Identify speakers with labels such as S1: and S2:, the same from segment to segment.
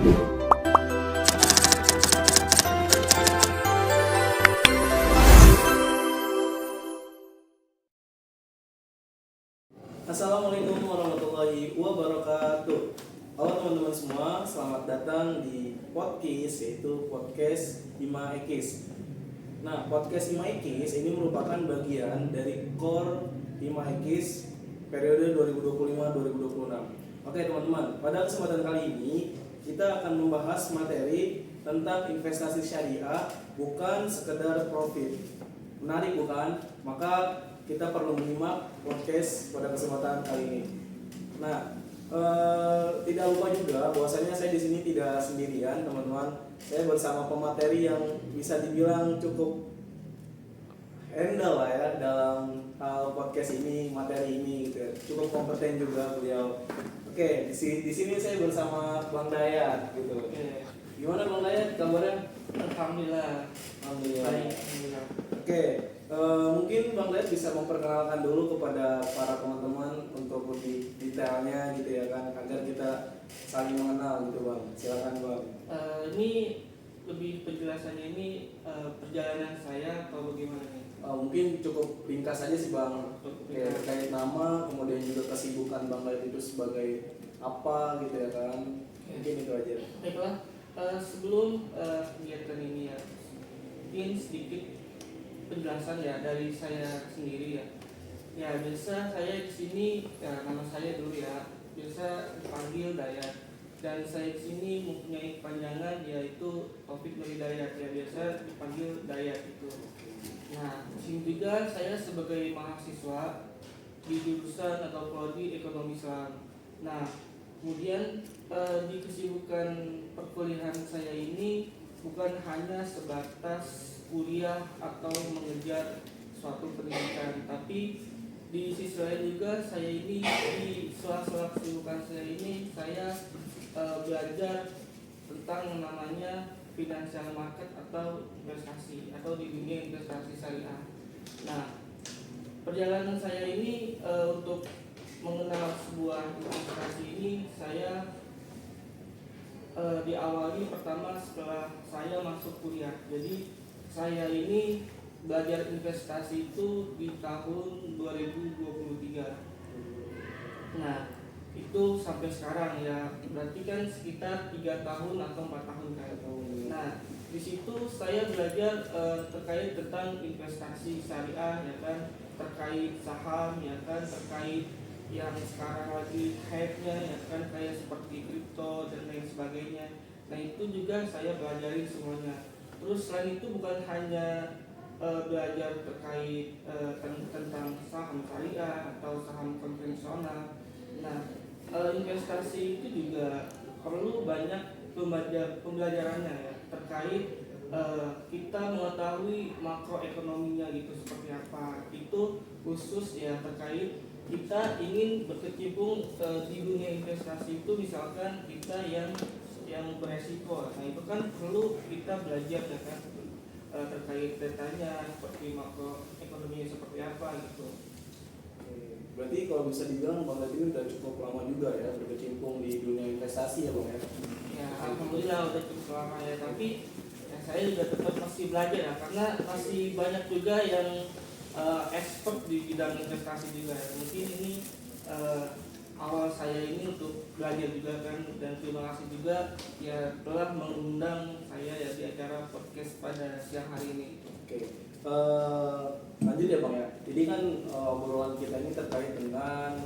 S1: Assalamualaikum warahmatullahi wabarakatuh. Halo teman-teman semua, selamat datang di podcast, yaitu podcast Hima Ekis. Nah, podcast Hima Ekis ini merupakan bagian dari core Hima Ekis periode 2025-2026. Oke teman-teman, pada kesempatan kali ini kita akan membahas materi tentang investasi syariah, bukan sekedar profit. Menarik bukan? Maka kita perlu menyimak podcast pada kesempatan kali ini. Nah, tidak lupa juga bahwasanya saya di sini tidak sendirian, teman-teman. Saya bersama pemateri yang bisa dibilang cukup handal lah ya dalam hal podcast ini, materi ini gitu ya. Cukup kompeten juga beliau. Oke, di sini saya bersama Bang Dayat gitu.
S2: Oke.
S1: Gimana Bang Dayat kabarnya?
S2: Alhamdulillah. Baik. Alhamdulillah.
S1: Oke, mungkin Bang Dayat bisa memperkenalkan dulu kepada para teman-teman untuk lebih detailnya gitu ya kan, agar kita saling mengenal gitu Bang. Silakan Bang.
S2: Ini lebih penjelasannya ini perjalanan saya atau bagaimana nih?
S1: Mungkin cukup ringkas aja sih Bang, kayak terkait nama, kemudian juga kesibukan Bang Dayat itu sebagai apa gitu ya kan. Mungkin itu aja.
S2: Baiklah, sebelum kegiatan ini ya, mungkin sedikit penjelasan ya dari saya sendiri ya. Ya biasa saya di sini ya, nama saya dulu ya, biasa dipanggil Dayat. Dan saya di sini mempunyai kepanjangan yaitu Taufik Nur Hidayat, ya biasa dipanggil Dayat itu. Nah, di sini juga saya sebagai mahasiswa di jurusan atau prodi Ekonomi Islam. Nah, kemudian di kesibukan perkuliahan saya ini bukan hanya sebatas kuliah atau mengejar suatu pendidikan, tapi di sisi lain juga saya ini di sela-sela kesibukan saya ini saya belajar tentang namanya financial market atau investasi atau di dunia investasi syariah. Nah, perjalanan saya ini untuk mengenal sebuah investasi ini saya diawali pertama setelah saya masuk kuliah. Jadi saya ini belajar investasi itu di tahun 2023. Nah, itu sampai sekarang ya, berarti kan sekitar 3 tahun atau 4 tahun kan. Nah, di situ saya belajar terkait tentang investasi syariah ya kan, terkait saham ya kan, terkait yang sekarang lagi hype-nya ya kan, kayak seperti kripto dan lain sebagainya. Nah, itu juga saya pelajari semuanya. Terus selain itu bukan hanya belajar terkait tentang saham syariah atau saham konvensional. Nah, investasi itu juga perlu banyak pembelajarannya ya, terkait kita mengetahui makroekonominya gitu seperti apa. Itu khusus ya terkait kita ingin berkecimpung di dunia investasi itu, misalkan kita yang beresiko. Nah, itu kan perlu kita belajar ya kan, terkait datanya seperti makroekonominya seperti apa gitu.
S1: Berarti kalau bisa dibilang Bang Dayat ini udah cukup lama juga ya berkecimpung di dunia investasi ya Bang ya?
S2: Ya alhamdulillah udah cukup lama ya, tapi ya, saya juga tetap masih belajar ya, karena masih banyak juga yang expert di bidang investasi juga ya. Mungkin ini awal saya ini untuk belajar juga kan, dan terima kasih juga ya telah mengundang saya ya di acara podcast pada siang hari ini.
S1: Oke. Lanjut ya Bang ya. Jadi kan obrolan kita ini terkait dengan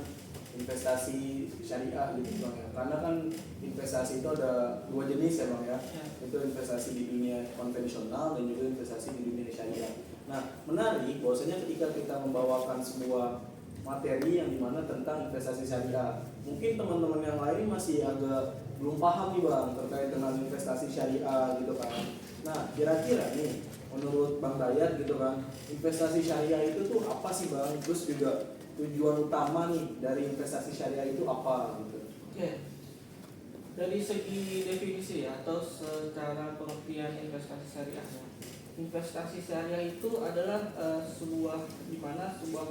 S1: investasi syariah gitu Bang ya. Karena kan investasi itu ada dua jenis ya Bang ya. Itu investasi di dunia konvensional dan juga investasi di dunia syariah. Nah, menarik bahwasanya ketika kita membawakan sebuah materi yang dimana tentang investasi syariah, mungkin teman-teman yang lain masih agak belum paham nih Bang terkait dengan investasi syariah gitu kan. Nah, kira-kira nih menurut Bang Dayat gitu kan, investasi syariah itu tuh apa sih Bang? Terus juga tujuan utama nih dari investasi syariah itu apa gitu?
S2: Oke. Dari segi definisi ya, atau secara pengertian investasi syariah ya. Investasi syariah itu adalah sebuah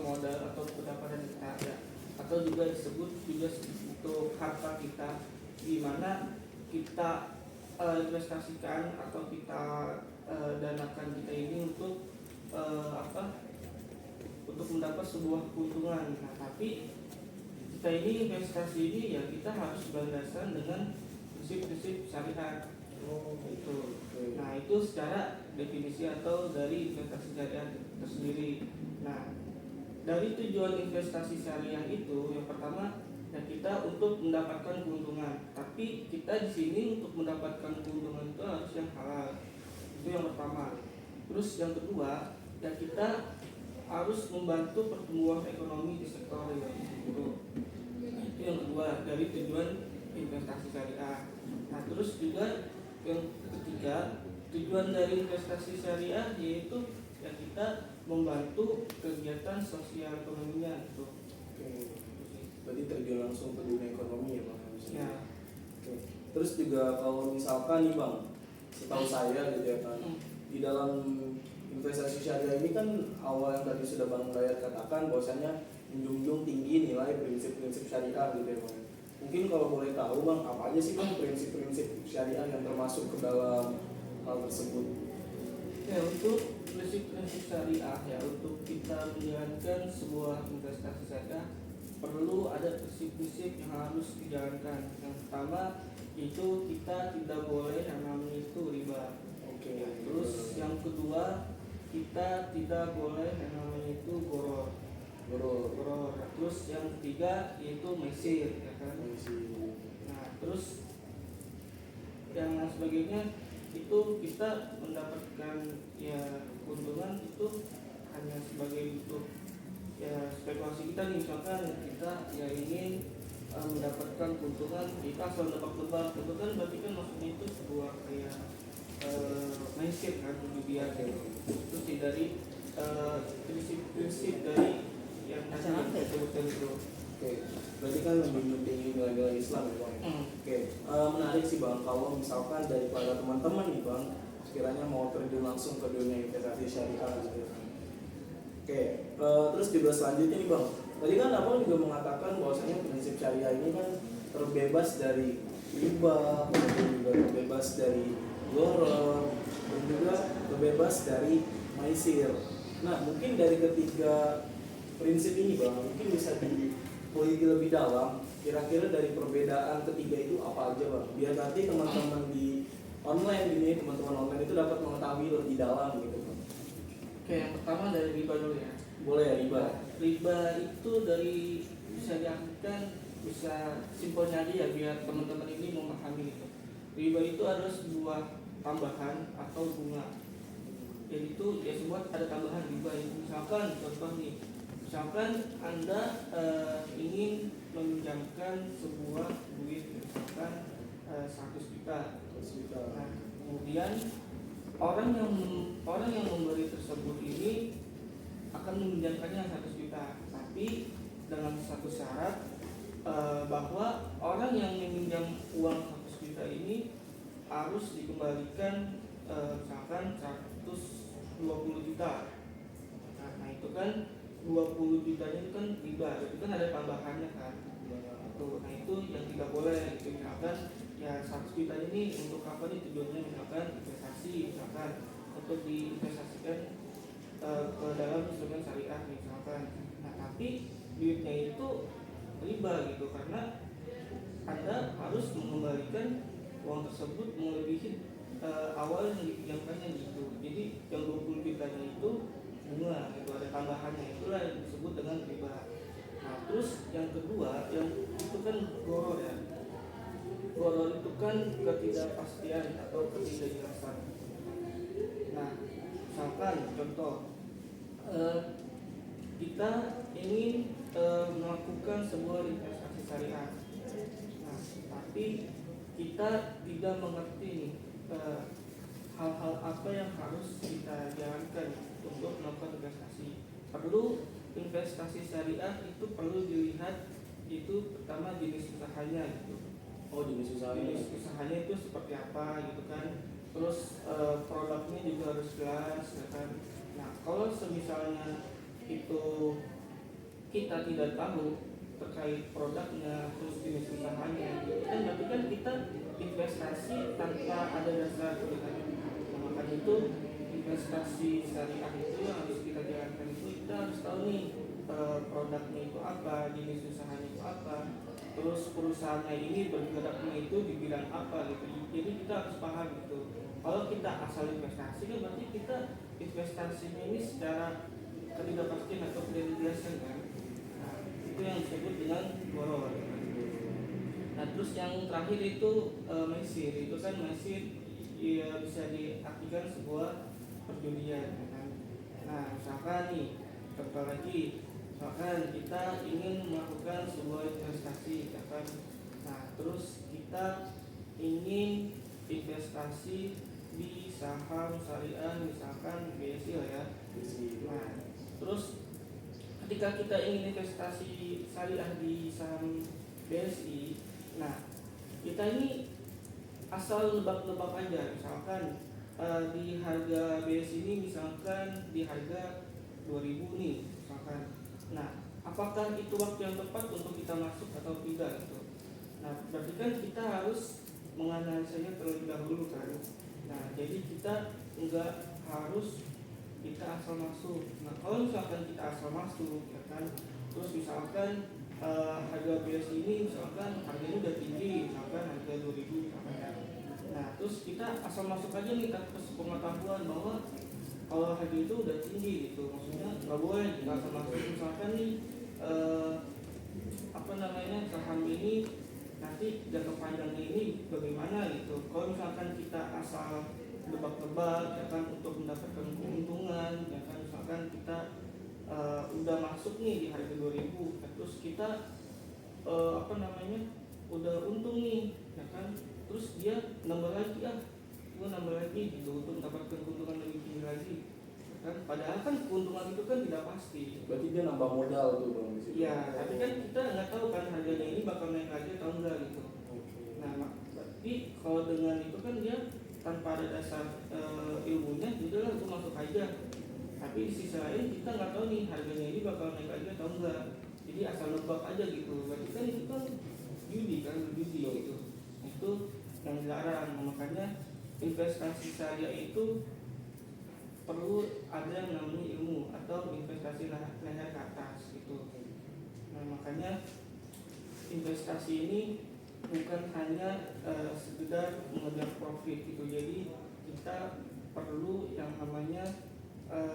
S2: modal atau pendapatan kita ya, atau juga disebut juga untuk harta kita, di mana kita investasikan atau kita danakan kita ini untuk untuk mendapat sebuah keuntungan. Nah, tapi kita ini investasi ini ya kita harus berdasarkan dengan prinsip-prinsip syariat. Itu. Nah, itu secara definisi atau dari investasi syariah tersendiri. Nah, dari tujuan investasi syariah itu yang pertama ya kita untuk mendapatkan keuntungan. Tapi kita di sini untuk mendapatkan keuntungan itu harus yang halal. Itu yang pertama. Terus yang kedua ya kita harus membantu pertumbuhan ekonomi di sektor real itu yang kedua dari tujuan investasi syariah. Nah, terus juga yang ketiga tujuan dari investasi syariah yaitu ya kita membantu kegiatan sosial ekonominya itu.
S1: Berarti terjun langsung ke dunia ekonomi ya bang?
S2: Ya.
S1: Oke. Terus juga kalau misalkan nih bang, setahu saya gitu ya kan, di dalam investasi syariah ini kan awal yang tadi sudah Bang Dayat katakan bahwasanya menjunjung tinggi nilai prinsip-prinsip syariah gitu ya Bang. Mungkin kalau boleh tahu Bang, apa aja sih Bang prinsip-prinsip syariah yang termasuk ke dalam hal tersebut?
S2: Ya, untuk prinsip-prinsip syariah ya untuk kita menjalankan sebuah investasi syariah perlu ada prinsip-prinsip yang harus dijalankan. Yang pertama itu kita tidak boleh yang namanya itu riba.
S1: Oke.
S2: Terus yang kedua kita tidak boleh yang namanya itu goror. Terus yang ketiga yaitu mesir, ya kan? Nah, terus yang sebagainya itu kita mendapatkan ya keuntungan itu hanya sebagai bentuk ya spekulasi kita nih, misalkan kita ya ingin mendapatkan keuntungan kita asal nebak-nebak itu kan berarti kan maksudnya itu sebuah kayak mindset kan kemudian terus dari prinsip-prinsip dari yang disebutkan itu.
S1: Oke, berarti kan menjunjung tinggi nilai-nilai Islam ya bang. Oke, menarik sih bang kalau misalkan daripada teman-teman nih bang sekiranya mau terjun langsung ke dunia investasi syariah gitu. Oke, terus juga selanjutnya nih bang, tadi kan abang juga mengatakan bahwasanya prinsip syariah ini kan terbebas dari riba, kemudian juga terbebas dari goror, dan juga terbebas dari maisir. Nah, mungkin dari ketiga prinsip ini bang, mungkin bisa dipeliti lebih dalam. Kira-kira dari perbedaan ketiga itu apa aja bang? Biar nanti teman-teman di online ini, teman-teman online itu dapat mengetahui lebih dalam gitu bang.
S2: Oke, yang pertama dari riba dulu ya.
S1: Boleh ya riba?
S2: Riba itu dari bisa diartikan bisa simpelnya aja ya biar teman-teman ini memahami gitu. Riba itu adalah sebuah tambahan atau bunga. Jadi itu ya sebuah ada tambahan riba. Misalkan contoh nih, misalkan Anda ingin meminjamkan sebuah duit misalkan 100 juta. Nah, kemudian orang yang memberi tersebut ini akan meminjamkannya 100 juta, tapi dengan satu syarat bahwa orang yang meminjam uang 100 juta ini harus dikembalikan misalkan 120 juta. Nah, itu kan 20 jutanya itu kan riba, itu kan ada tambahannya kan. Nah, itu yang tidak boleh. Misalkan ya 100 juta ini untuk apa nih tujuannya, misalkan investasi, misalkan untuk diinvestasikan ke dalam instrumen syariah misalkan. Nah, tapi duitnya itu riba gitu karena Anda harus mengembalikan uang tersebut melebihi awal yang dipinjamkannya gitu. Jadi yang 20 jutanya itu bunga gitu, ada tambahannya, itulah yang disebut dengan riba. Nah, terus yang kedua yang itu kan goror ya. Goror itu kan ketidakpastian atau ketidakjelasan. Nah, misalkan contoh kita ingin melakukan sebuah investasi syariah. Nah, tapi kita tidak mengerti hal-hal apa yang harus kita jalankan untuk melakukan investasi. Perlu investasi syariah itu perlu dilihat itu pertama jenis usahanya gitu.
S1: Oh, jenis usahanya.
S2: Jenis usahanya itu seperti apa gitu kan. Terus produknya juga harus jelas ya kan. Nah, kalau misalnya itu kita tidak tahu terkait produknya terus jenis usahanya gitu kan berarti kan kita investasi tanpa ada dasar gitu kan. Nah, makanya itu investasi syariah itu yang harus kita jalankan itu kita harus tahu nih produknya itu apa, jenis usahanya itu apa, terus perusahaannya ini bergeraknya itu di bidang apa gitu. Jadi kita harus paham gitu. Kalau kita asal investasi kan berarti kita investasinya ini secara ketidakpastian atau tidak dijelaskan kan. Nah, itu yang disebut dengan boror. Nah, terus yang terakhir itu mesir. Itu kan mesir ya bisa diartikan sebuah perjudian kan. Nah, misalkan nih contoh lagi, misalkan kita ingin melakukan sebuah investasi ya kan. Nah, terus kita ingin investasi di saham syariah misalkan BSI lah ya. Nah, terus ketika kita ingin investasi syariah di saham BSI, nah kita ini asal nebak-nebak aja, misalkan di harga BSI ini misalkan di harga 2000 nih misalkan. Nah, apakah itu waktu yang tepat untuk kita masuk atau tidak gitu. Nah, berarti kan kita harus menganalisanya terlebih dahulu kan. Nah, jadi kita enggak harus kita asal masuk. Nah, kalau misalkan kita asal masuk ya kan, terus misalkan harga BSI ini misalkan harganya udah tinggi, misalkan harga 2000 misalkan ya. Nah, terus kita asal masuk aja nih tanpa pengetahuan bahwa kalau harga itu udah tinggi gitu, maksudnya nggak boleh kita asal masuk. Misalkan nih saham ini nanti jangka panjangnya ini bagaimana gitu. Kalau misalkan kita asal nebak-nebak ya kan untuk mendapatkan keuntungan ya kan, misalkan kita udah masuk nih di harga 2000 terus kita udah untung nih ya kan, terus dia nambah lagi gua nambah lagi gitu untuk mendapatkan keuntungan lebih tinggi lagi ya kan, padahal kan keuntungan itu kan tidak pasti.
S1: Berarti dia nambah modal tuh bang di situ.
S2: Ya, tapi kan kita nggak tahu kan harganya ini bakal naik lagi atau enggak gitu. Nah, berarti kalau dengan itu kan dia tanpa ada dasar ilmunya, udahlah itu masuk aja. Tapi di sisi lain kita nggak tahu nih harganya ini bakal naik lagi atau enggak. Jadi asal nebak aja gitu. Berarti kan itu kan judi kan, berjudi gitu. Itu yang dilarang. Makanya investasi syariah itu perlu ada yang namanya ilmu atau investasi leher ke atas gitu. Nah, makanya investasi ini bukan hanya sekedar mengejar profit gitu. Jadi kita perlu yang namanya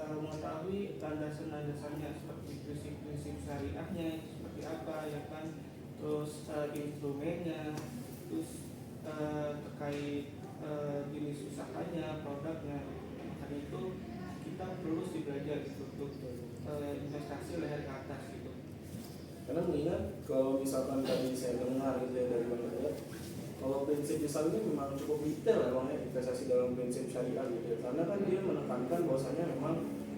S2: mengetahui landasan-landasannya seperti prinsip-prinsip syariahnya seperti apa ya kan, terus instrumennya, terus terkait jenis usahanya, produknya. Makanya itu kita perlu belajar gitu untuk investasi leher ke atas gitu.
S1: Karena mengingat kalau misalkan tadi saya dengar gitu ya dari Bang Dayat, kalau prinsip Islam ini memang cukup detail ya bang ya, investasi dalam prinsip syariah gitu ya. Karena kan dia menekankan bahwasanya memang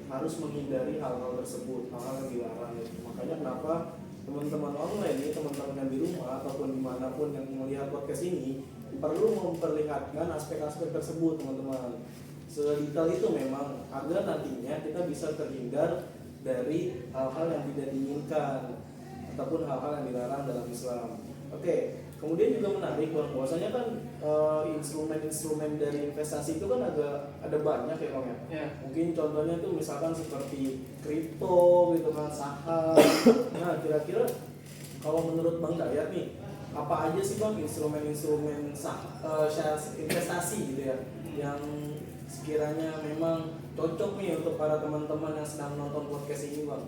S1: harus menghindari hal-hal tersebut, hal-hal yang dilarang gitu. Makanya kenapa teman-teman online ini, teman-teman yang di rumah ataupun dimanapun yang melihat podcast ini perlu memperlihatkan aspek-aspek tersebut teman-teman. Sedetail itu memang agar nantinya kita bisa terhindar dari hal-hal yang tidak diinginkan ataupun hal-hal yang dilarang dalam Islam. Oke, kemudian juga menarik bang, bahwasanya kan instrumen-instrumen dari investasi itu kan ada banyak ya bang ya.
S2: Ya.
S1: Mungkin contohnya tuh misalkan seperti kripto gitu kan, saham. Nah, kira-kira kalau menurut Bang Dayat nih, apa aja sih bang instrumen-instrumen investasi gitu ya yang sekiranya memang cocok nih untuk para teman-teman yang sedang menonton podcast ini bang?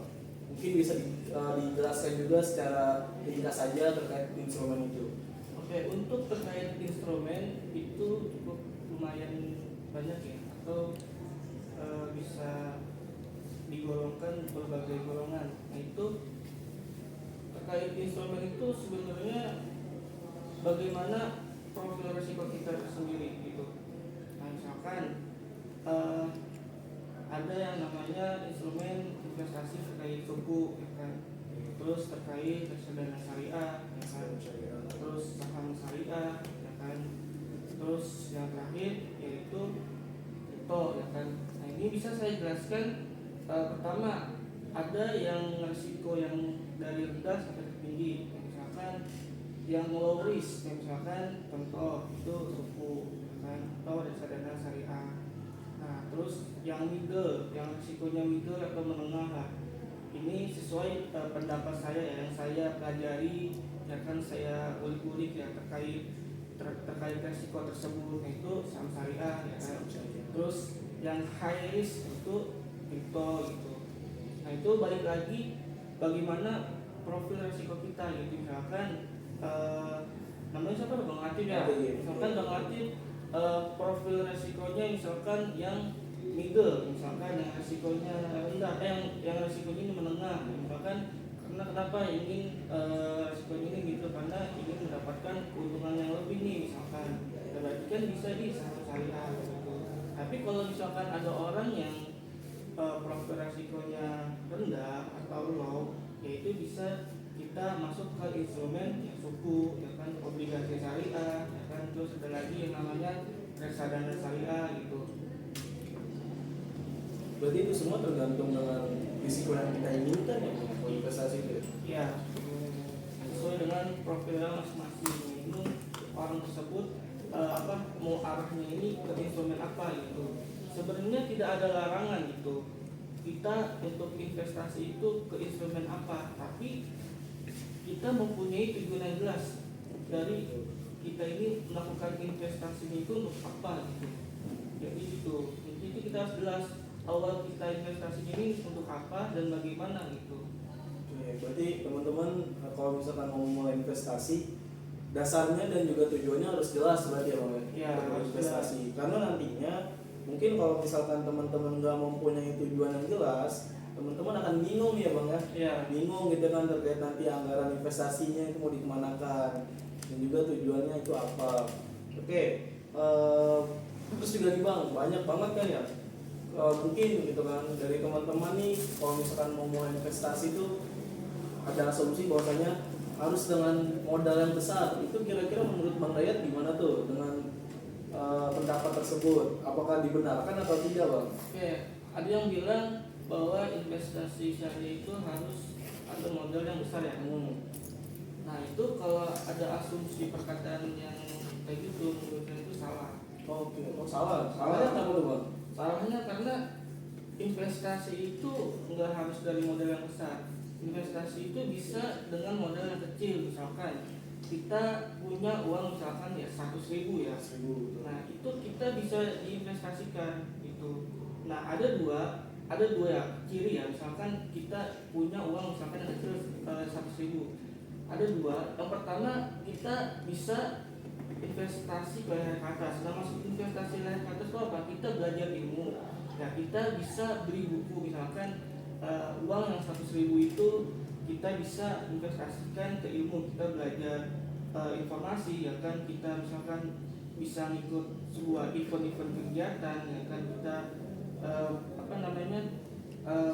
S1: Mungkin bisa dijelaskan juga secara ringkas saja terkait instrumen itu.
S2: Oke, untuk terkait instrumen itu cukup lumayan banyak ya, atau bisa digolongkan berbagai golongan. Nah, itu terkait instrumen itu sebenarnya bagaimana profil risiko kita sendiri gitu. Nah, misalkan ada yang namanya instrumen investasi terkait suku ya kan, terus terkait reksadana syariah ya kan, terus saham syariah ya kan, terus yang terakhir yaitu kripto ya kan. Nah, ini bisa saya jelaskan. Pertama, ada yang risiko yang dari rendah sampai tinggi. Misalkan yang low risk, misalkan contoh itu suku kan, atau reksadana syariah. Nah terus yang middle, yang risikonya middle atau menengah lah, ini sesuai pendapat saya ya, yang saya pelajari ya kan, saya ulik-ulik ya terkait risiko tersebut, itu saham syariah ya kan. Terus yang high risk itu kripto gitu. Nah itu balik lagi bagaimana profil risiko kita gitu. Misalkan namanya siapa, Bang Latif ya, misalkan Bang Latif profil resikonya misalkan yang middle, misalkan yang resikonya rendah, yang resikonya ini menengah, misalkan karena kenapa ingin resikonya ini gitu, karena ingin mendapatkan keuntungan yang lebih nih misalkan, berarti kan bisa di saham syariah gitu. Tapi kalau misalkan ada orang yang profil resikonya rendah atau low, yaitu bisa kita masuk ke instrumen yang suku ya kan, obligasi syariah ya kan, terus ada lagi yang namanya reksadana syariah gitu.
S1: Berarti itu semua tergantung dengan risiko yang kita inginkan ya kalau investasi itu.
S2: Ya, sesuai dengan profilnya masing-masing. Ini orang tersebut mau arahnya ini ke instrumen apa gitu. Sebenarnya tidak ada larangan gitu kita untuk investasi itu ke instrumen apa, tapi kita mempunyai tujuan yang jelas dari kita ini melakukan investasi itu untuk apa gitu. Jadi itu kita harus jelas awal kita investasi ini untuk apa dan bagaimana gitu.
S1: Oke, berarti teman-teman kalau misalkan mau mulai investasi, dasarnya dan juga tujuannya harus jelas berarti ya Bang
S2: Ya,
S1: untuk
S2: harus
S1: investasi. Karena nantinya mungkin kalau misalkan teman-teman nggak mempunyai tujuan yang jelas, teman-teman akan bingung ya Bang ya.
S2: Ya.
S1: Bingung gitu kan terkait nanti anggaran investasinya itu mau dikemanakan dan juga tujuannya itu apa. Oke, terus juga nih Bang, banyak banget kan ya. Mungkin gitu kan dari teman-teman nih kalau misalkan mau mulai investasi itu ada asumsi bahwasanya harus dengan modal yang besar. Itu kira-kira menurut Bang Dayat gimana tuh dengan pendapat tersebut? Apakah dibenarkan atau tidak Bang?
S2: Oke, ada yang bilang bahwa investasi syariah itu harus ada modal yang besar ya. Nah itu kalau ada asumsi perkataan yang kayak gitu, menurut saya itu salah.
S1: Oke, salah. Salahnya apa tuh Bang?
S2: Salahnya karena investasi itu nggak harus dari modal yang besar. Investasi itu bisa dengan modal yang kecil. Misalkan kita punya uang misalkan ya 100.000 ya.
S1: 1.000.
S2: Nah itu kita bisa diinvestasikan gitu. Nah ada dua ya ciri ya. Misalkan kita punya uang misalkan yang kecil 100.000. Ada dua. Yang pertama kita bisa investasi ke leher ke atas. Nah maksud investasi leher ke atas itu apa? Kita belajar ilmu. Nah kita bisa beli buku misalkan uang yang 100.000 itu kita bisa investasikan ke ilmu. Kita belajar informasi ya kan, kita misalkan bisa ngikut sebuah event-event kegiatan ya kan, kita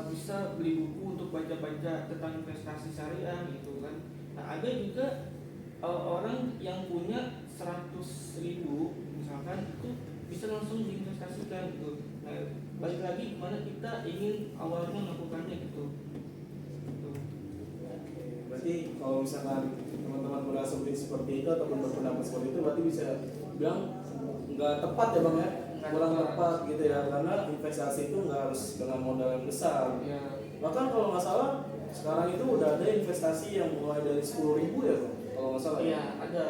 S2: bisa beli buku untuk baca-baca tentang investasi syariah gitu kan. Nah ada juga orang yang punya 100.000 misalkan itu bisa langsung diinvestasikan gitu. Nah balik lagi gimana kita ingin awalnya melakukannya gitu.
S1: Berarti kalau misalkan teman-teman berasumsi seperti itu ataupun berpendapat seperti itu, berarti bisa bilang nggak tepat ya Bang ya, kurang tepat gitu ya, karena investasi itu nggak harus dengan modal yang besar
S2: Ya.
S1: Bahkan kalau nggak salah sekarang itu udah ada investasi yang mulai dari 10.000 ya Bang, kalau nggak salah
S2: Iya ada.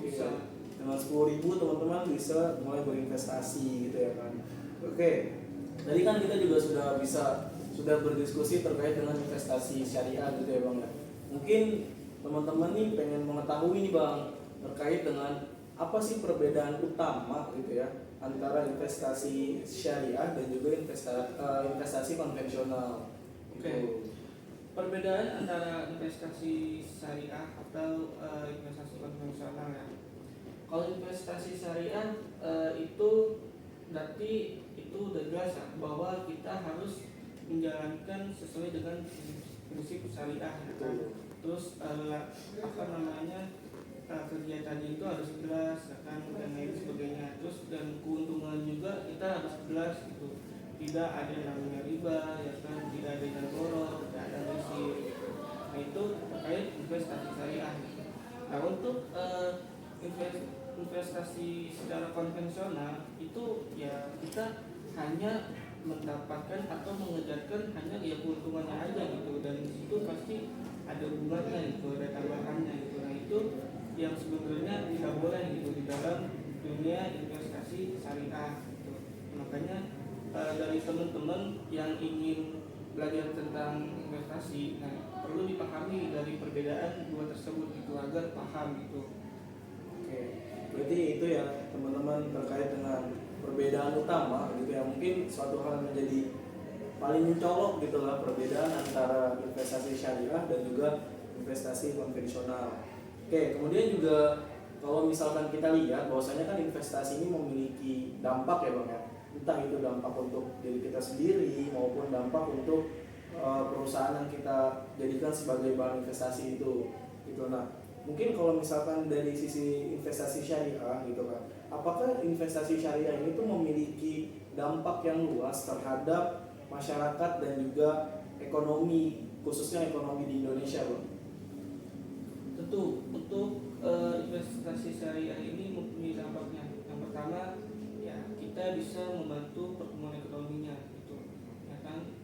S2: Bisa.
S1: Dengan 10.000 teman-teman bisa mulai berinvestasi gitu ya kan. Oke, tadi kan kita juga sudah berdiskusi terkait dengan investasi syariah gitu ya Bang ya. Mungkin teman-teman nih pengen mengetahui nih Bang terkait dengan apa sih perbedaan utama gitu ya antara investasi syariah dan juga investasi konvensional.
S2: Oke. Perbedaan antara investasi syariah atau investasi konvensional ya. Kalau investasi syariah itu berarti itu udah jelas ya, bahwa kita harus menjalankan sesuai dengan prinsip syariah ya kan. Terus kegiatan itu harus jelas ya kan, dan lain sebagainya. Terus dan keuntungan juga kita harus jelas gitu. Tidak ada yang namanya riba ya kan, tidak ada yang borok, tidak ada risiko. Nah itu terkait investasi syariah. Nah untuk investasi secara konvensional itu ya kita hanya mendapatkan atau mengejarkan hanya ya keuntungannya aja gitu, dan di situ pasti ada bunganya gitu, ada tambahannya gitu. Nah itu yang sebenarnya tidak boleh gitu di dalam dunia investasi syariah gitu. Makanya dari teman-teman yang ingin belajar tentang investasi, nah perlu dipahami dari perbedaan dua tersebut gitu agar paham gitu.
S1: Oke, berarti itu ya teman-teman terkait dengan perbedaan utama gitu ya, mungkin suatu hal yang menjadi paling mencolok gitu lah perbedaan antara investasi syariah dan juga investasi konvensional. Oke, kemudian juga kalau misalkan kita lihat bahwasanya kan investasi ini memiliki dampak ya Bang ya, entah itu dampak untuk diri kita sendiri maupun dampak untuk perusahaan yang kita jadikan sebagai bahan investasi itu gitu. Nah mungkin kalau misalkan dari sisi investasi syariah gitu kan, apakah investasi syariah ini tuh memiliki dampak yang luas terhadap masyarakat dan juga ekonomi, khususnya ekonomi di Indonesia Bang?
S2: Tentu untuk investasi syariah ini mempunyai dampaknya. Yang pertama ya kita bisa membantu pertumbuhan ekonominya gitu, ya kan.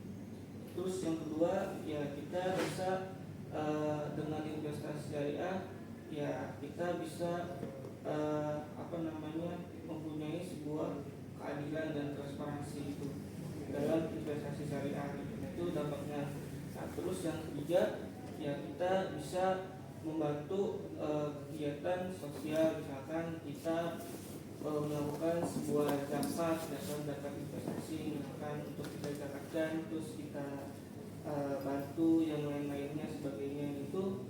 S2: Terus yang kedua ya kita bisa dengan investasi syariah ya kita bisa mempunyai sebuah keadilan dan transparansi itu dalam investasi syariah gitu. Itu dampaknya. Nah, terus yang ketiga ya kita bisa membantu kegiatan sosial, misalkan kita melakukan sebuah zakat investasi misalkan untuk kita zakatkan, terus kita bantu yang lain-lainnya sebagainya. Itu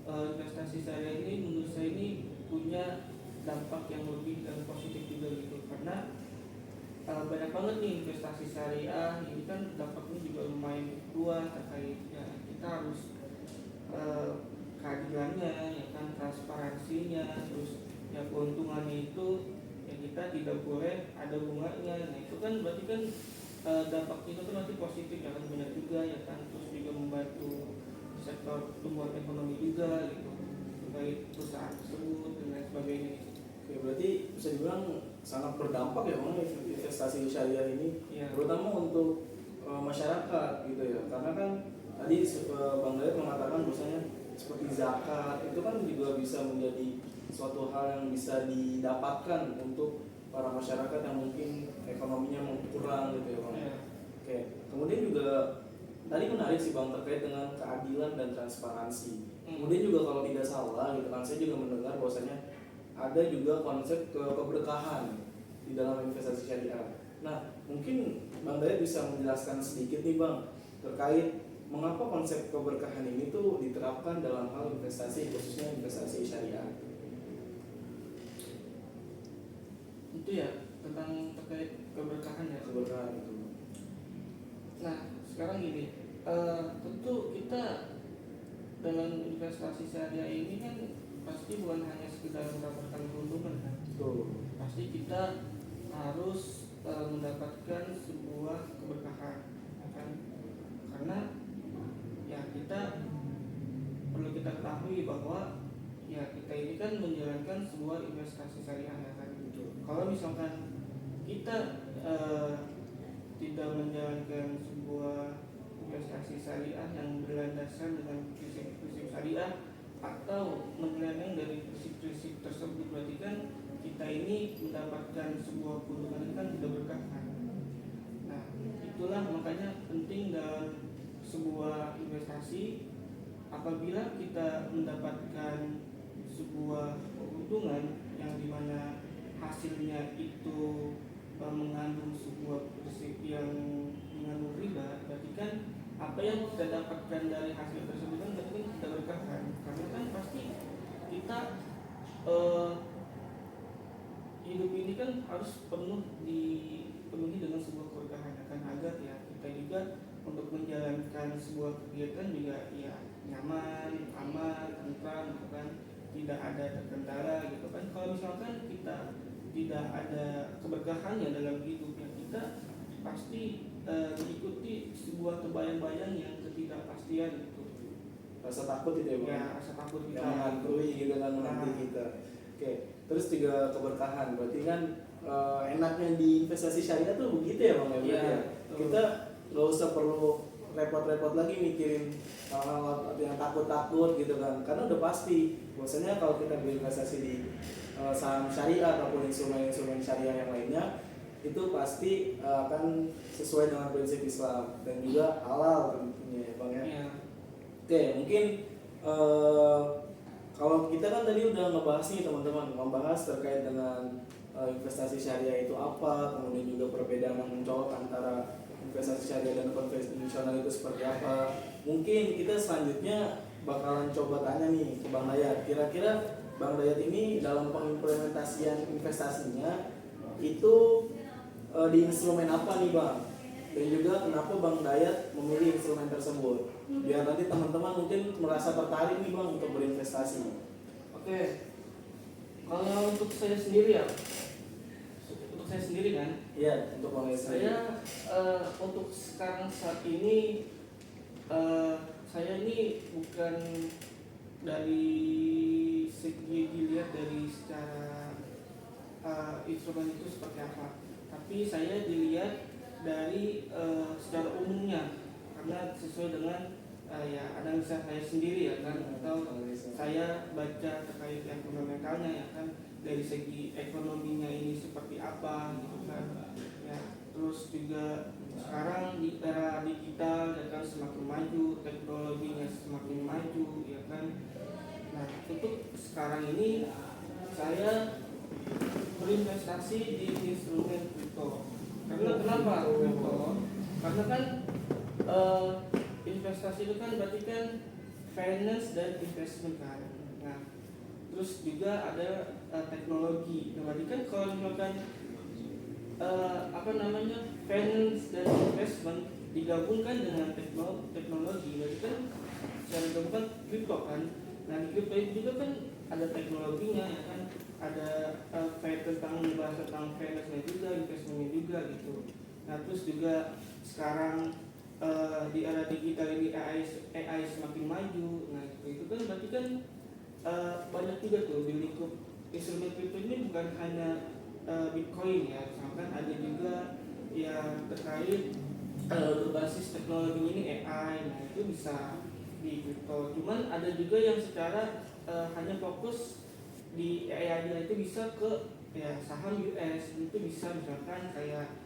S2: investasi syariah ini menurut saya ini punya dampak yang lebih dan positif juga gitu, karena banyak banget nih investasi syariah ini kan dampaknya juga lumayan luas terkait ya kita harus keadilannya ya kan, transparansinya, terus ya keuntungannya itu ya kita tidak boleh ada bunganya. Nah itu kan berarti kan dampak itu kan nanti positif ya kan, banyak juga ya kan, terus juga membantu sektor pertumbuhan ekonomi juga gitu terkait perusahaan tersebut dan lain sebagainya.
S1: Oke, berarti bisa dibilang sangat berdampak ya Bang investasi syariah ini ya, terutama untuk masyarakat gitu ya, karena kan tadi Bang Dayat mengatakan bahwasanya seperti zakat itu kan juga bisa menjadi suatu hal yang bisa didapatkan untuk para masyarakat yang mungkin ekonominya kurang gitu ya Bang. Ya. Oke, kemudian juga tadi menarik sih Bang terkait dengan keadilan dan transparansi. Kemudian juga kalau tidak salah gitu kan, saya juga mendengar bahwasanya ada juga konsep keberkahan di dalam investasi syariah. Nah, mungkin Bang Dayat bisa menjelaskan sedikit nih Bang terkait mengapa konsep keberkahan ini tuh diterapkan dalam hal investasi, khususnya investasi syariah.
S2: Itu ya tentang terkait keberkahan ya.
S1: Keberkahan itu.
S2: Nah sekarang gini, tentu kita dalam investasi syariah ini kan pasti bukan hanya sekedar mendapatkan keuntungan kan.
S1: Betul.
S2: Pasti kita harus mendapatkan sebuah keberkahan ya kan? Karena ya kita perlu kita ketahui bahwa ya kita ini kan menjalankan sebuah investasi syariah ya kan. Kalau misalkan kita tidak menjalankan sebuah investasi syariah yang berlandaskan dengan prinsip-prinsip syariah atau menyeleweng dari prinsip-prinsip tersebut, berarti kan kita ini mendapatkan sebuah keuntungan kan tidak berkah. Nah itulah makanya penting dalam sebuah investasi, apabila kita mendapatkan sebuah keuntungan yang dimana hasilnya itu mengandung sebuah prinsip yang mengandung riba, berarti kan apa yang kita dapatkan dari hasil tersebut kan berarti kita berkah kan, karena kan pasti kita hidup ini kan harus dipenuhi dengan sebuah keberkahan kan, agar ya kita juga untuk menjalankan sebuah kegiatan juga ya nyaman, aman, tentram gitu kan, tidak ada terkendala gitu kan. Kalau misalkan kita tidak ada keberkahannya dalam hidupnya, kita pasti mengikuti sebuah kebayang-bayang yang ketidakpastian gitu.
S1: rasa takut itu ya bang,
S2: Ya, rasa takut kita
S1: yang menghantui gitu kan, menghantui kita. Oke, terus juga keberkahan, berarti kan enaknya di investasi syariah tuh begitu ya bang ya, berarti ya. Kita nggak usah perlu repot-repot lagi mikirin hal-hal yang takut-takut gitu kan, karena udah pasti bahwasanya kalau kita berinvestasi di saham syariah ataupun instrumen-instrumen syariah yang lainnya itu pasti akan sesuai dengan prinsip Islam dan juga halal tentunya ya bang ya.
S2: Iya.
S1: Oke, mungkin kalau kita kan tadi udah ngebahas nih teman-teman, membahas terkait dengan investasi syariah itu apa, kemudian juga perbedaan yang mencolok antara investasi syariah dan konvensional itu seperti apa. Mungkin kita selanjutnya bakalan coba tanya nih ke Bang Dayat, kira-kira Bang Dayat ini dalam pengimplementasian investasinya itu di instrumen apa nih Bang? Dan juga kenapa Bang Dayat memilih instrumen tersebut? Biar nanti teman-teman mungkin merasa tertarik nih Bang untuk berinvestasi.
S2: Oke. Kalau untuk saya sendiri ya, untuk saya sendiri kan,
S1: Iya, untuk Bang Dayat sendiri.
S2: saya untuk sekarang saat ini saya ini bukan dari segi dilihat dari secara instrumen itu seperti apa, tapi saya dilihat dari secara umumnya, karena sesuai dengan ya analisa saya sendiri ya kan, atau saya baca terkait yang fundamentalnya ya kan, dari segi ekonominya ini seperti apa gitu kan ya. Terus juga sekarang di era digital ya kan semakin maju, teknologinya semakin maju ya kan. Nah untuk sekarang ini saya berinvestasi di instrumen kripto. Karena kenapa kripto? Karena kan investasi itu kan berarti kan finance dan investment kan. Nah, terus juga ada teknologi. Nah, berarti kan kalau misalkan finance dan investment digabungkan dengan teknologi, berarti kan secara gabungan kripto kan. Nah, di kripto itu juga kan ada teknologinya ya kan, ada tentang membahas tentang finance-nya juga, investment-nya juga gitu. Nah, terus juga sekarang di era digital ini AI semakin maju. Nah, itu kan berarti kan banyak juga tuh di lingkup instrumen kripto ini, bukan hanya Bitcoin ya, misalkan ada juga yang terkait berbasis teknologi ini AI. Nah, itu bisa di kripto. Cuman ada juga yang secara hanya fokus di AI-nya, itu bisa ke ya saham US, itu bisa misalkan kayak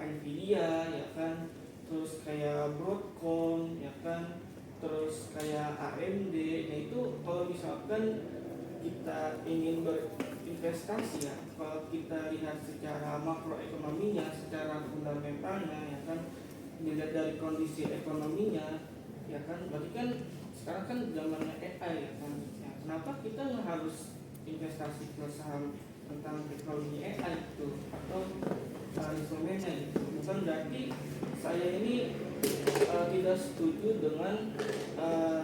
S2: Nvidia ya kan, terus kayak Broadcom ya kan, terus kayak AMD. Nah itu kalau misalkan kita ingin berinvestasi ya, kalau kita lihat secara makroekonominya, secara fundamentalnya ya kan, dilihat dari kondisi ekonominya ya kan, berarti kan sekarang kan zamannya AI ya kan. Ya, kenapa kita nggak harus investasi ke saham tentang teknologi AI itu atau instrumennya gitu? Bukan berarti saya ini tidak setuju dengan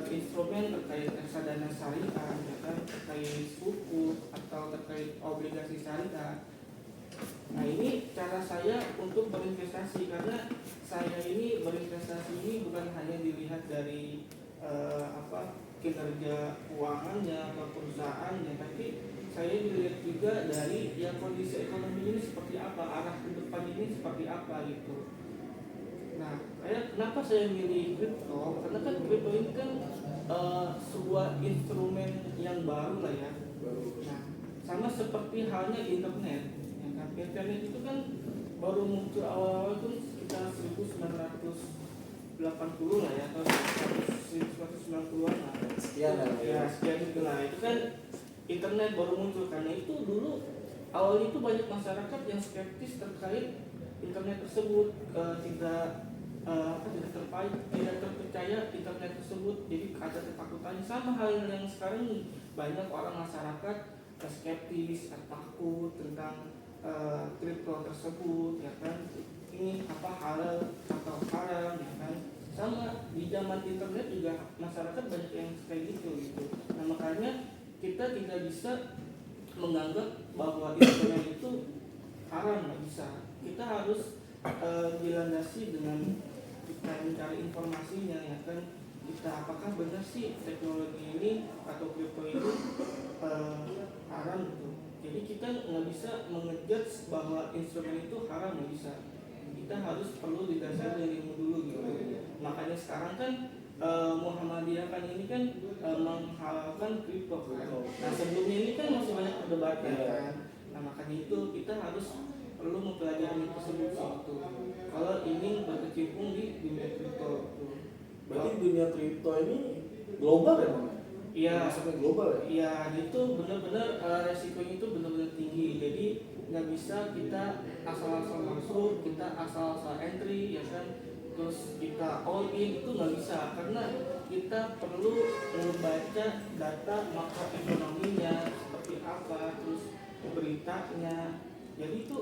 S2: instrumen terkait reksadana syariah ya kan, terkait sukuk atau terkait obligasi syariah. Nah ini cara saya untuk berinvestasi, karena saya ini berinvestasi ini bukan hanya dilihat dari kinerja keuangannya atau perusahaannya, tapi saya dilihat juga dari ya kondisi ekonomi ini seperti apa, arah ke depan ini seperti apa gitu. Nah, kenapa saya milih kripto? Karena kan kripto ini kan sebuah instrumen yang baru lah ya. Nah, sama seperti halnya internet. Ya kan? Internet itu kan baru muncul awal-awal itu sekitar 1980 lah ya, atau 1990-an lah.
S1: Sekian
S2: Ya, sekian itu lah. Itu kan internet baru muncul, karena itu dulu awalnya itu banyak masyarakat yang skeptis terkait internet tersebut, tidak terpercaya internet tersebut, jadi ada ketakutan. Sama hal yang sekarang nih, banyak orang masyarakat skeptis, takut tentang kripto tersebut ya kan, ini apa halal atau haram ya kan. Sama di zaman internet juga masyarakat banyak yang kayak gitu. Nah makanya kita tidak bisa menganggap bahwa instrumen itu haram, nggak bisa. Kita harus dilandasi dengan kita mencari informasinya ya kan, kita apakah benar sih teknologi ini atau kripto ini haram gitu. Jadi kita nggak bisa mengejudge bahwa instrumen itu haram, nggak bisa. Kita harus perlu didasari dari ilmu dulu gitu. Makanya sekarang kan Muhammadiyah kan ini kan menghalalkan kripto kan. Nah sebelumnya ini kan masih banyak perdebatan kan. Nah makanya itu kita harus perlu mempelajari tersebut gitu. Kalau ingin berkecimpung di dunia kripto gitu.
S1: Berarti dunia kripto ini global ya Bang?
S2: Iya,
S1: Maksudnya global ya?
S2: iya itu benar-benar resikonya itu benar-benar tinggi. Jadi nggak bisa kita asal-asal masuk, kita asal-asal entry ya kan. Terus kita all in itu nggak bisa karena kita perlu membaca data makroekonominya seperti apa, terus beritanya. Jadi itu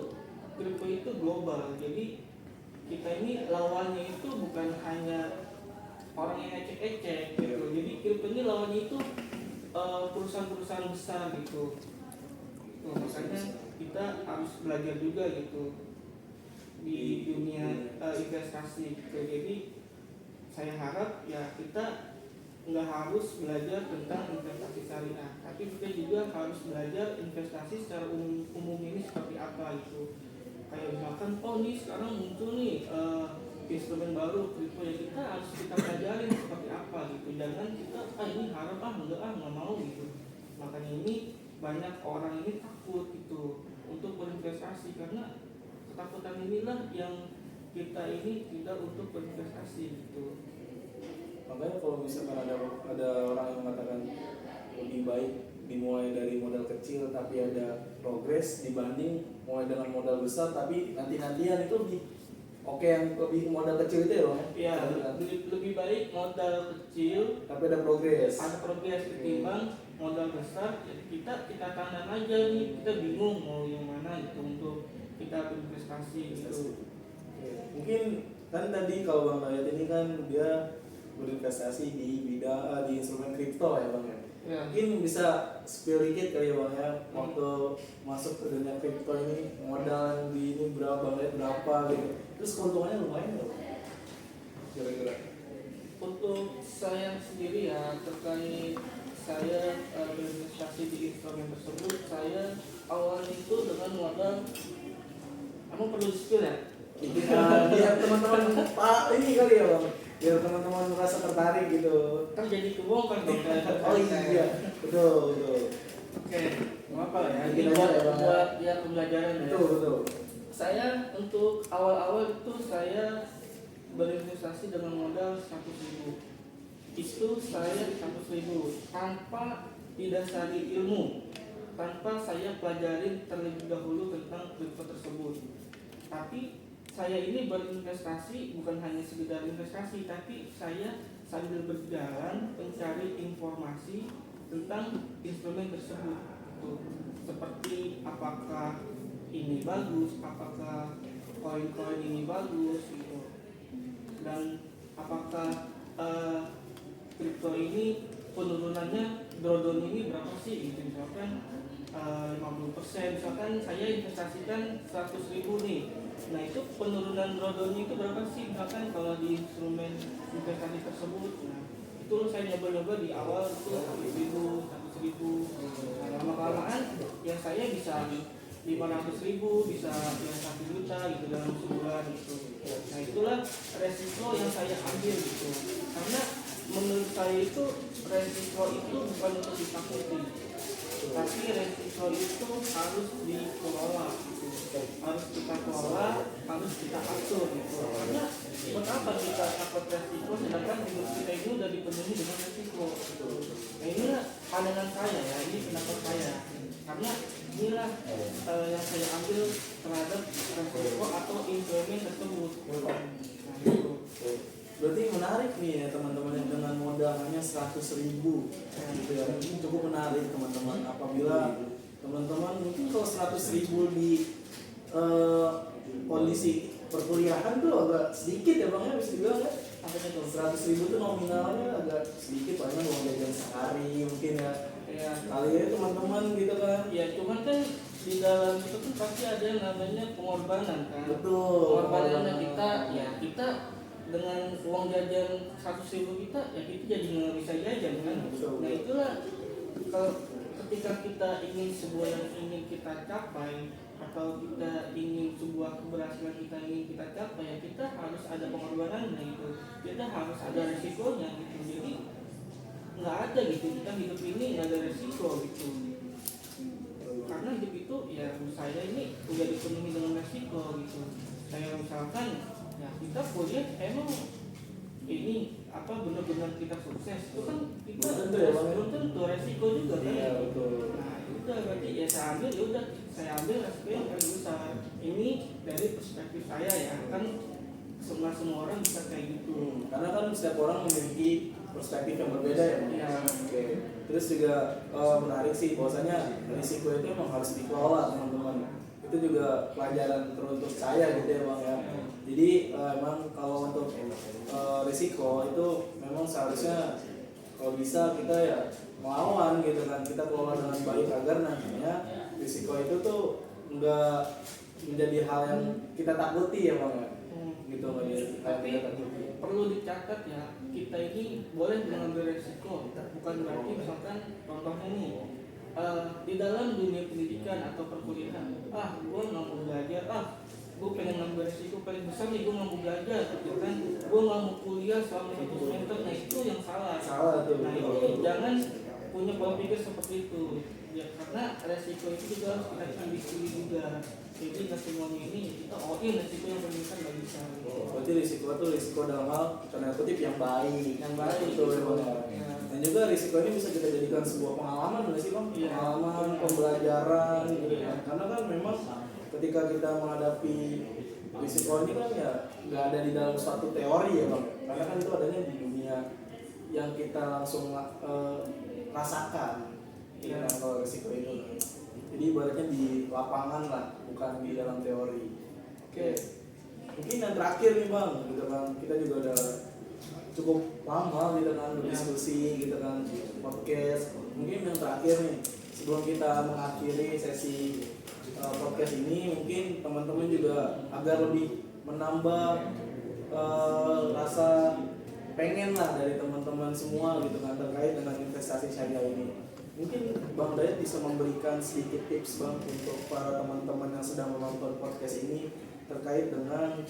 S2: kripto itu global. Jadi kita ini lawannya itu bukan hanya orang yang ecek-ecek gitu. Jadi kripto ini lawannya itu perusahaan-perusahaan besar gitu. Tuh, makanya kita harus belajar juga gitu di dunia investasi gitu. Jadi saya harap ya kita nggak harus belajar tentang investasi syariah, tapi kita juga harus belajar investasi secara umum ini seperti apa gitu. Kayak misalkan oh nih sekarang muncul nih instrumen baru kripto, ya kita harus kita pelajarin seperti apa gitu. Jangan kita ini haram nggak mau gitu. Makanya ini banyak orang ini takut gitu untuk berinvestasi karena ketakutan inilah yang kita ini tidak untuk berinvestasi gitu.
S1: Makanya kalau misalkan ada orang yang mengatakan lebih baik dimulai dari modal kecil tapi ada progres dibanding mulai dengan modal besar tapi nanti-nantian itu lebih oke yang lebih modal kecil itu ya Bang?
S2: Ya, lebih baik modal kecil
S1: tapi ada progres.
S2: Ada progres ketimbang modal besar. Jadi kita tandang aja nih, kita bingung mau yang mana gitu untuk kita berinvestasi gitu.
S1: Mungkin kan tadi kalau Bang Dayat ini kan dia berinvestasi di bidang di instrumen kripto ya Bang ya.
S2: Ya.
S1: Mungkin bisa spill dikit kali ya Bang ya, waktu masuk ke dunia kripto ini modal yang di ini berapa Bang Dayat berapa gitu. Terus keuntungannya lumayan loh. Kira-kira.
S2: Untuk saya sendiri ya terkait saya berinvestasi di instrumen tersebut, saya awalnya itu dengan modal, kamu perlu spill ya?
S1: Biar teman-teman Pak ini kali ya Bang, biar teman-teman merasa tertarik gitu.
S2: Kan jadi kebongkar dong.
S1: Oh iya, betul.
S2: Oke, apa ya?
S1: Bikin
S2: Ini
S1: aja ya, Bang.
S2: buat ya pembelajaran ya.
S1: Betul.
S2: Saya untuk awal-awal itu saya berinvestasi dengan modal 100.000. Itu saya 100.000 tanpa didasari ilmu, tanpa saya pelajari terlebih dahulu tentang kripto tersebut. Tapi saya ini berinvestasi bukan hanya sekedar investasi, tapi saya sambil berjalan mencari informasi tentang instrumen tersebut. Seperti apakah ini bagus, apakah koin-koin ini bagus gitu, dan apakah kripto ini penurunannya drawdown ini berapa sih gitu. Misalkan 50%, misalkan saya investasikan 100.000 nih, nah itu penurunan drawdownnya itu berapa sih misalkan kalau di instrumen investasi tersebut. Nah itu saya nyoba-nyoba di awal itu 100.000, nah lama-kelamaan ya saya bisa 500.000, bisa yang 1 juta gitu dalam sebulan gitu. Nah itulah resiko yang saya ambil gitu, karena menurut saya itu resiko itu bukan untuk ditakuti, tapi resiko itu harus dikelola gitu. Harus kita kelola, harus kita atur gitu. Karena buat apa kita takut resiko sedangkan hidup kita itu udah dipenuhi dengan resiko gitu. Nah inilah pandangan saya ya, ini pendapat saya. Karena inilah yang saya ambil terhadap resiko atau instrumen tersebut. Nah, itu.
S1: Berarti menarik nih ya teman-teman yang dengan modal hanya 100.000 gitu ya. Ini cukup menarik teman-teman. Apabila teman-teman mungkin kalau 100.000 di kondisi perkuliahan tuh agak sedikit ya Bang ya, bisa dibilang ya.
S2: Apa itu?
S1: 100.000 tuh nominalnya agak sedikit, paling mau jajan sehari mungkin ya.
S2: Ya,
S1: Kali ya teman-teman gitu kan.
S2: ya cuman kan di dalam itu kan pasti ada yang namanya pengorbanan kan.
S1: Betul.
S2: Pengorbanannya kita, ya kita dengan uang jajan 100.000 kita ya kita jadi nggak bisa jajan kan. Nah itulah kalau ketika kita ingin sebuah yang ingin kita capai atau kita ingin sebuah keberhasilan kita ingin kita capai ya kita harus ada pengorbanannya gitu, kita harus ada resikonya gitu. Jadi nggak ada gitu kita hidup ini nggak ada resiko gitu, karena hidup itu ya saya ini udah dipenuhi dengan resiko gitu. Kayak misalkan ya kita kuliah emang ini apa benar-benar kita sukses itu kan kita belum tentu resiko juga kan.
S1: Iya, betul.
S2: Nah udah berarti ya saya ambil ya udah saya ambil resiko yang paling besar ini dari perspektif saya ya kan, semua orang bisa kayak gitu.
S1: Karena kan setiap orang memiliki perspektif yang berbeda ya.
S2: Iya.
S1: Oke. Terus juga menarik sih bahwasanya risiko itu emang harus dikelola teman-teman. Itu juga pelajaran teruntuk saya gitu ya bang ya. Jadi emang kalau untuk risiko itu memang seharusnya kalau bisa kita ya melawan gitu kan, kita kelola dengan baik agar nantinya risiko itu tuh enggak menjadi hal yang kita takuti ya bang ya. Gitu nggak dia.
S2: Tapi perlu dicatat ya, kita ini boleh mengambil resiko, bukan berarti misalkan contohnya nih di dalam dunia pendidikan atau perkuliahan, gue nggak mau belajar, gue pengen ngambil resiko paling besar nih, gue nggak mau belajar, gitu kan, gue nggak mau kuliah selama 1 semester, nah itu yang salah.
S1: Tuh.
S2: Nah ini jangan punya pola pikir seperti itu, ya karena resiko itu juga harus kita pilih juga. Jadi nggak semuanya ini kita resiko yang paling besar nggak bisa.
S1: Berarti risiko itu risiko dalam hal tanda kutip yang baik.
S2: Yang baik.
S1: Betul ya bang. Ya. Dan juga risiko ini bisa kita jadikan sebuah pengalaman nggak sih bang?
S2: Iya.
S1: Pengalaman, pembelajaran gitu kan. Karena kan memang ketika kita menghadapi risiko ini kan ya nggak ada di dalam suatu teori ya bang. Karena kan itu adanya di dunia yang kita langsung rasakan. Ya kan, kalau risiko itu. Jadi ibaratnya di lapangan lah, bukan di dalam teori. Oke. Mungkin yang terakhir nih bang, gitu kan, kita juga udah cukup lama gitu kan berdiskusi gitu kan podcast. Mungkin yang terakhir nih, sebelum kita mengakhiri sesi podcast ini, mungkin teman-teman juga agar lebih menambah rasa pengen lah dari teman-teman semua gitu kan terkait dengan investasi syariah ini. Mungkin Bang Dayat bisa memberikan sedikit tips bang untuk para teman-teman yang sedang menonton podcast ini terkait dengan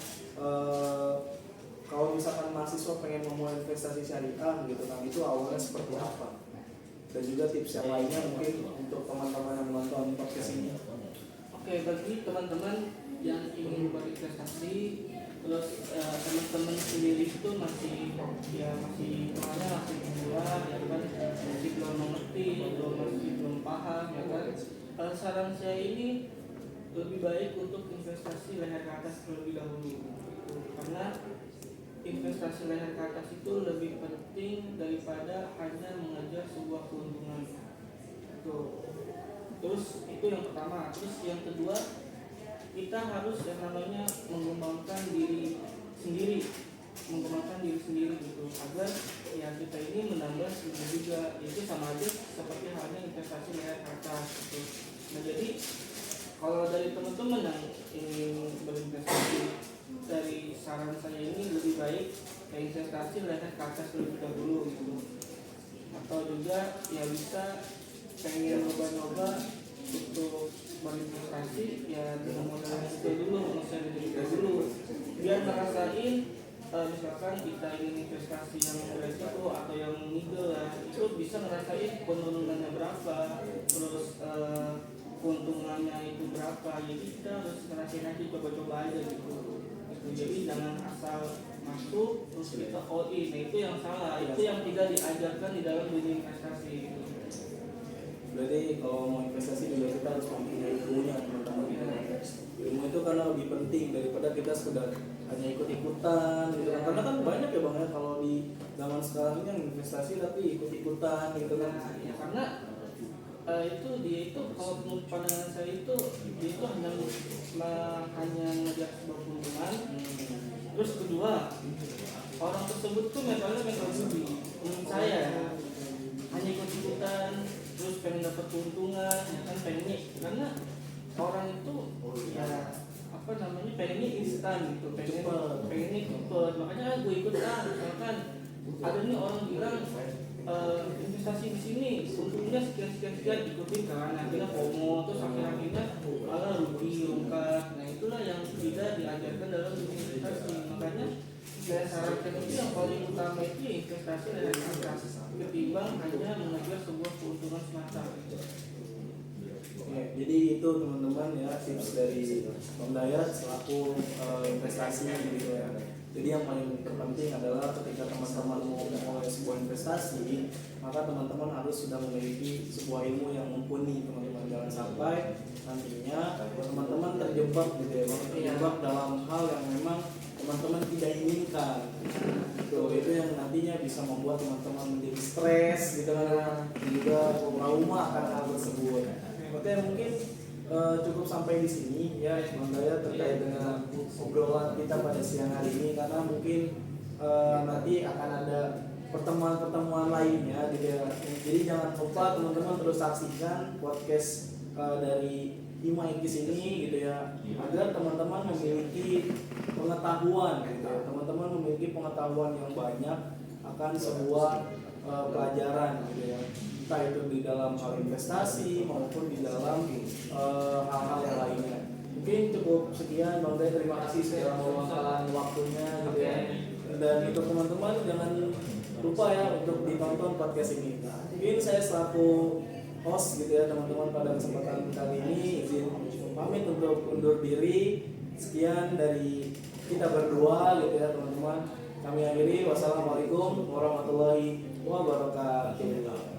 S1: kalau misalkan mahasiswa pengen memulai investasi syariah gitu kan, itu awalnya seperti apa, dan juga tips yang lainnya mungkin untuk teman-teman yang menonton podcast ini.
S2: Oke, bagi teman-teman yang ingin berinvestasi, terus teman-teman sendiri itu masih kemana masih pemula ya kan, masih belum mengerti, masih belum paham ya kan. Saran saya ini lebih baik untuk investasi leher ke atas terlebih dahulu, karena investasi leher ke atas itu lebih penting daripada hanya mengejar sebuah keuntungan. Terus itu yang pertama. Terus yang kedua, kita harus yang namanya mengembangkan diri sendiri gitu, agar ya kita ini menambah ilmu juga. Itu sama aja seperti halnya investasi leher ke atas gitu. Nah jadi kalau dari teman-teman yang ingin berinvestasi, dari saran saya ini lebih baik investasi leher ke atas terlebih dahulu gitu, atau juga ya bisa pengen coba-coba untuk berinvestasi ya dengan modal yang kecil dulu, misalnya dulu biar ngerasain misalkan kita ingin investasi yang beresiko atau yang nigel lah, itu bisa ngerasain penurunannya berapa, terus keuntungannya itu berapa. Jadi kita harus ngerasain aja, coba-coba aja gitu. Jadi jangan asal masuk terus kita all in. Nah itu yang salah, itu yang tidak diajarkan di dalam dunia investasi gitu.
S1: Berarti kalau mau investasi juga kita harus mempunyai ilmunya teman-teman. Ilmu itu karena lebih penting daripada kita sudah hanya ikut-ikutan gitu kan. Karena kan banyak ya bang ya kalau di zaman sekarang ini yang investasi tapi ikut-ikutan gitu kan.
S2: Ya karena itu dia itu kalau menurut pandangan saya itu dia itu hanya ngejar sebuah keuntungan. Terus kedua, orang tersebut tuh mentalnya mental judi. Menurut saya hanya ikut-ikutan, terus pengen dapat keuntungan, ya kan pengen, karena orang itu ya apa namanya, pengennya instan gitu,
S1: Cepet.
S2: pengennya cepet, makanya gue ikut misalkan ada nih orang bilang investasi di sini untungnya sekian ikutin kan, akhirnya FOMO, terus akhirnya malah rugi rungkat. Nah itulah yang tidak diajarkan dalam investasi. Makanya saya sarankan itu yang paling utama itu ya investasi dan angka ketimbang hanya mengejar sebuah keuntungan semata.
S1: Oke, jadi itu teman-teman ya tips dari Bang Dayat selaku investasi gitu ya. Jadi yang paling terpenting adalah ketika teman-teman mau memulai sebuah investasi, maka teman-teman harus sudah memiliki sebuah ilmu yang mumpuni teman-teman. Jangan sampai nantinya teman-teman terjebak gitu ya, Bang, terjebak dalam hal yang memang teman-teman tidak inginkan. Itu yang nantinya bisa membuat teman-teman menjadi stres gitu kan, dan juga trauma akan hal tersebut. Oke, mungkin cukup sampai di sini ya Bang Dayat terkait dengan obrolan kita pada siang hari ini, karena mungkin nanti akan ada pertemuan-pertemuan lainnya gitu ya. Jadi jangan lupa teman-teman terus saksikan podcast dari Hima Ekis ini gitu ya, agar teman-teman memiliki pengetahuan gitu ya. Teman-teman memiliki pengetahuan yang banyak akan sebuah pelajaran gitu ya, entah itu di dalam hal investasi maupun di dalam hal-hal yang lainnya. Mungkin cukup sekian Bang Dayat, terima kasih sudah meluangkan waktunya gitu ya. Dan untuk teman-teman jangan lupa ya untuk ditonton podcast ini. Mungkin saya selaku host gitu ya teman-teman, pada kesempatan kali ini izin pamit untuk undur diri. Sekian dari kita berdua gitu ya teman-teman. Kami akhiri, wassalamualaikum warahmatullahi wabarakatuh.